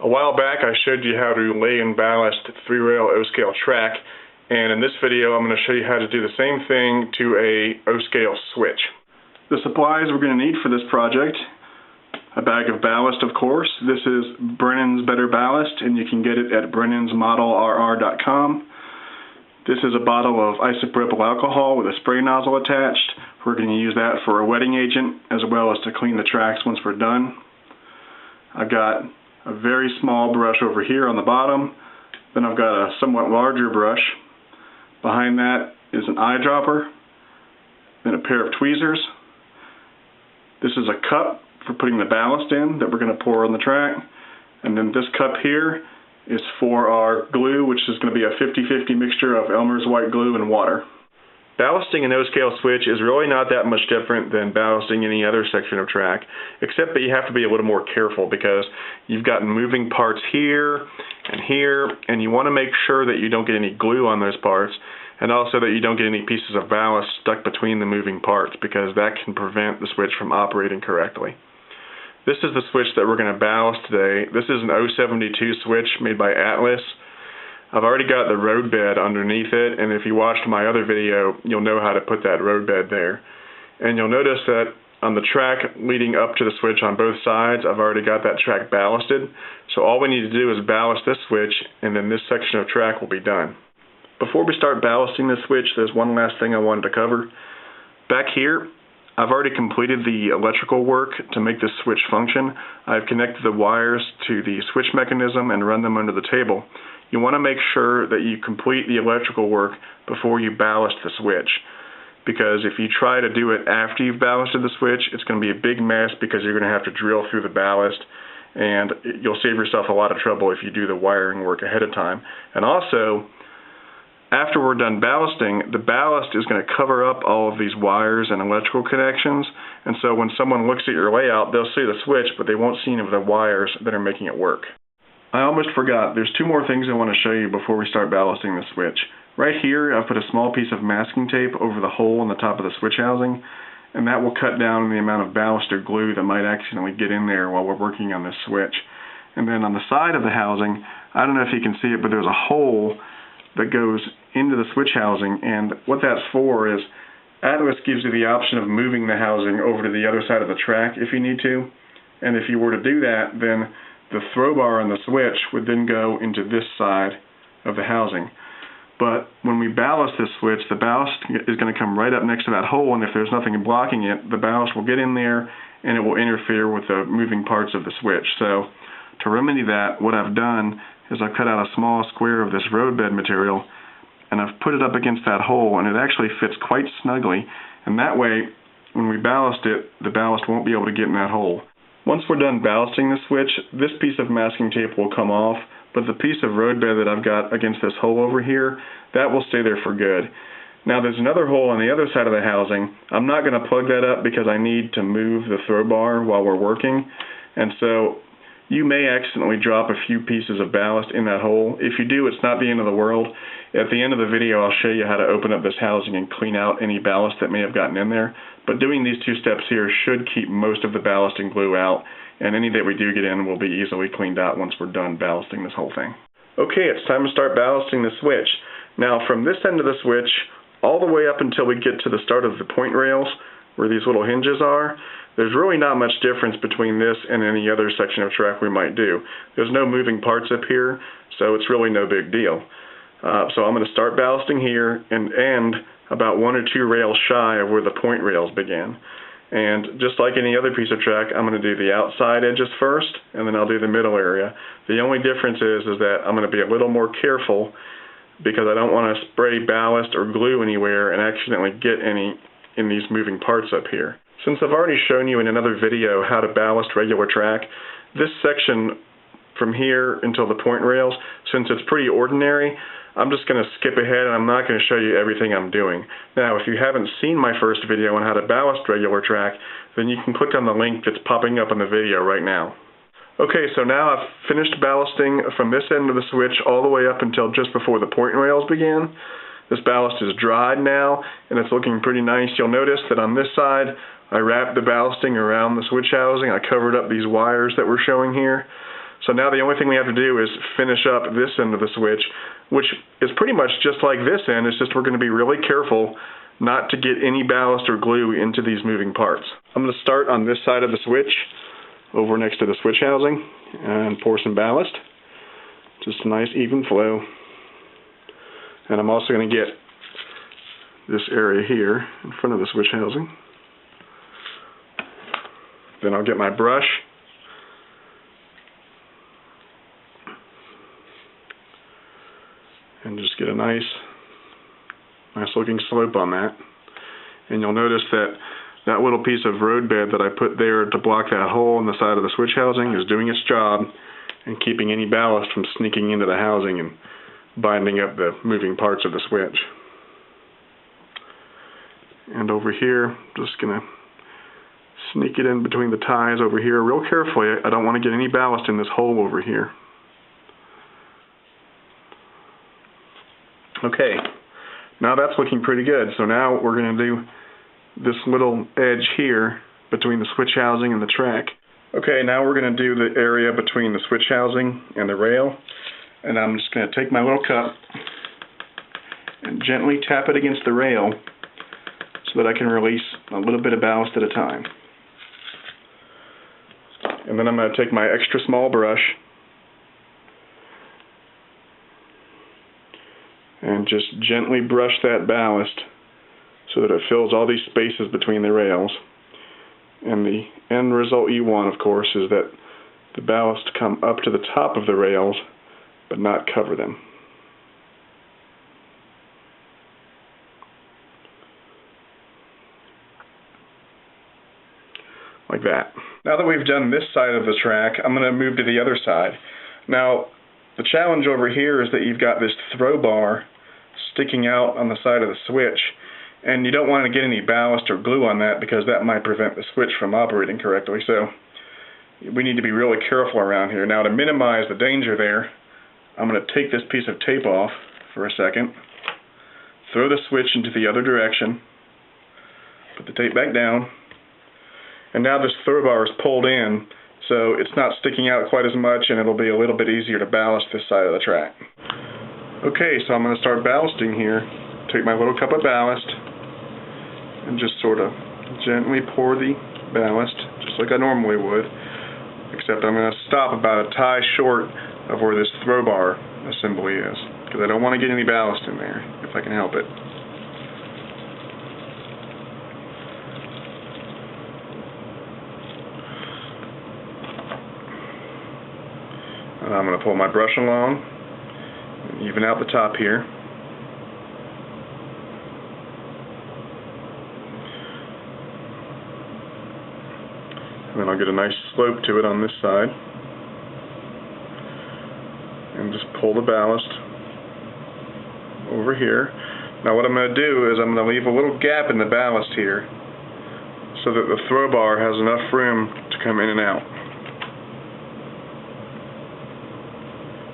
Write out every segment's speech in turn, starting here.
A while back I showed you how to lay and ballast 3-rail O-scale track, and in this video I'm going to show you how to do the same thing to a O-scale switch. The supplies we're going to need for this project: a bag of ballast, of course. This is Brennan's Better Ballast, and you can get it at brennansmodelrr.com. This is a bottle of isopropyl alcohol with a spray nozzle attached. We're going to use that for a wetting agent as well as to clean the tracks once we're done. I've got a very small brush over here on the bottom. Then I've got a somewhat larger brush. Behind that is an eyedropper, then a pair of tweezers. This is a cup for putting the ballast in that we're going to pour on the track. And then this cup here is for our glue, which is going to be a 50-50 mixture of Elmer's white glue and water. Ballasting an O-scale switch is really not that much different than ballasting any other section of track, except that you have to be a little more careful because you've got moving parts here, and you want to make sure that you don't get any glue on those parts, and also that you don't get any pieces of ballast stuck between the moving parts, because that can prevent the switch from operating correctly. This is the switch that we're going to ballast today. This is an 072 switch made by Atlas. I've already got the road bed underneath it, and if you watched my other video, you'll know how to put that road bed there. And you'll notice that on the track leading up to the switch on both sides, I've already got that track ballasted. So all we need to do is ballast this switch, and then this section of track will be done. Before we start ballasting this switch, there's one last thing I wanted to cover. Back here, I've already completed the electrical work to make this switch function. I've connected the wires to the switch mechanism and run them under the table. You want to make sure that you complete the electrical work before you ballast the switch, because if you try to do it after you've ballasted the switch, it's going to be a big mess because you're going to have to drill through the ballast, and you'll save yourself a lot of trouble if you do the wiring work ahead of time. And also, after we're done ballasting, the ballast is going to cover up all of these wires and electrical connections, and so when someone looks at your layout, they'll see the switch, but they won't see any of the wires that are making it work. I almost forgot, there's two more things I want to show you before we start ballasting the switch. Right here, I've put a small piece of masking tape over the hole in the top of the switch housing, and that will cut down the amount of ballast or glue that might accidentally get in there while we're working on this switch. And then on the side of the housing, I don't know if you can see it, but there's a hole that goes into the switch housing, and what that's for is Atlas gives you the option of moving the housing over to the other side of the track if you need to, and if you were to do that, then the throw bar on the switch would then go into this side of the housing. But when we ballast this switch, the ballast is going to come right up next to that hole, and if there's nothing blocking it, the ballast will get in there and it will interfere with the moving parts of the switch. So to remedy that, what I've done is I've cut out a small square of this road bed material and I've put it up against that hole, and it actually fits quite snugly, and that way when we ballast it, the ballast won't be able to get in that hole. Once we're done ballasting the switch, this piece of masking tape will come off, but the piece of road bed that I've got against this hole over here, that will stay there for good. Now there's another hole on the other side of the housing. I'm not going to plug that up because I need to move the throw bar while we're working, and so you may accidentally drop a few pieces of ballast in that hole. If you do, it's not the end of the world. At the end of the video, I'll show you how to open up this housing and clean out any ballast that may have gotten in there. But doing these two steps here should keep most of the ballast and glue out, and any that we do get in will be easily cleaned out once we're done ballasting this whole thing. Okay, it's time to start ballasting the switch. Now from this end of the switch, all the way up until we get to the start of the point rails, where these little hinges are, there's really not much difference between this and any other section of track we might do. There's no moving parts up here, so it's really no big deal. So I'm going to start ballasting here and end about 1 or 2 rails shy of where the point rails begin. And just like any other piece of track, I'm going to do the outside edges first, and then I'll do the middle area. The only difference is that I'm going to be a little more careful because I don't want to spray ballast or glue anywhere and accidentally get any in these moving parts up here. Since I've already shown you in another video how to ballast regular track, this section from here until the point rails, since it's pretty ordinary, I'm just going to skip ahead and I'm not going to show you everything I'm doing. Now, if you haven't seen my first video on how to ballast regular track, then you can click on the link that's popping up on the video right now. Okay, so now I've finished ballasting from this end of the switch all the way up until just before the point rails begin. This ballast is dried now, and it's looking pretty nice. You'll notice that on this side, I wrapped the ballasting around the switch housing. I covered up these wires that we're showing here. So now the only thing we have to do is finish up this end of the switch, which is pretty much just like this end. It's just we're going to be really careful not to get any ballast or glue into these moving parts. I'm going to start on this side of the switch, over next to the switch housing, and pour some ballast. Just a nice even flow. And I'm also going to get this area here in front of the switch housing. Then I'll get my brush and just get a nice looking slope on that. And you'll notice that that little piece of road bed that I put there to block that hole in the side of the switch housing is doing its job and keeping any ballast from sneaking into the housing and binding up the moving parts of the switch. And over here, just gonna sneak it in between the ties over here real carefully. I don't want to get any ballast in this hole over here. Okay, now that's looking pretty good. So now we're going to do this little edge here between the switch housing and the track. Okay, now we're going to do the area between the switch housing and the rail. And I'm just going to take my little cup and gently tap it against the rail so that I can release a little bit of ballast at a time. And then I'm going to take my extra small brush and just gently brush that ballast so that it fills all these spaces between the rails. And the end result you want, of course, is that the ballast come up to the top of the rails but not cover them. Like that. Now that we've done this side of the track, I'm going to move to the other side. Now, the challenge over here is that you've got this throw bar sticking out on the side of the switch, and you don't want to get any ballast or glue on that because that might prevent the switch from operating correctly. So we need to be really careful around here. Now, to minimize the danger there, I'm going to take this piece of tape off for a second, throw the switch into the other direction, put the tape back down, and now this throw bar is pulled in, so it's not sticking out quite as much, and it'll be a little bit easier to ballast this side of the track. Okay, so I'm going to start ballasting here. Take my little cup of ballast and just sort of gently pour the ballast, just like I normally would, except I'm going to stop about a tie short of where this throw bar assembly is, because I don't want to get any ballast in there, if I can help it. And I'm going to pull my brush along and even out the top here. And then I'll get a nice slope to it on this side. And just pull the ballast over here. Now what I'm going to do is I'm going to leave a little gap in the ballast here so that the throw bar has enough room to come in and out.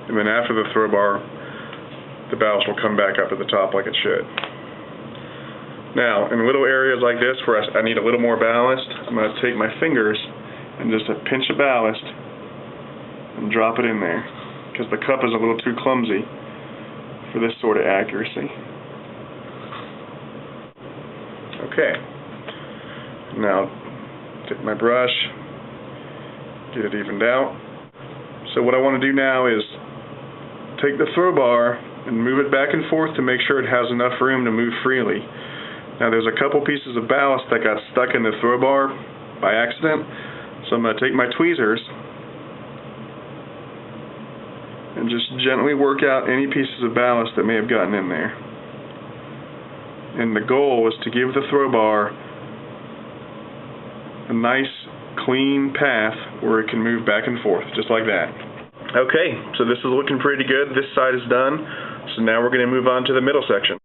And then after the throw bar, the ballast will come back up at the top like it should. Now, in little areas like this where I need a little more ballast, I'm going to take my fingers and just a pinch of ballast and drop it in there, because the cup is a little too clumsy for this sort of accuracy. Okay. Now, take my brush, get it evened out. So what I want to do now is take the throw bar and move it back and forth to make sure it has enough room to move freely. Now there's a couple pieces of ballast that got stuck in the throw bar by accident, so I'm going to take my tweezers and just gently work out any pieces of ballast that may have gotten in there. And the goal is to give the throw bar a nice clean path where it can move back and forth, just like that. Okay, so this is looking pretty good. This side is done. So now we're going to move on to the middle section.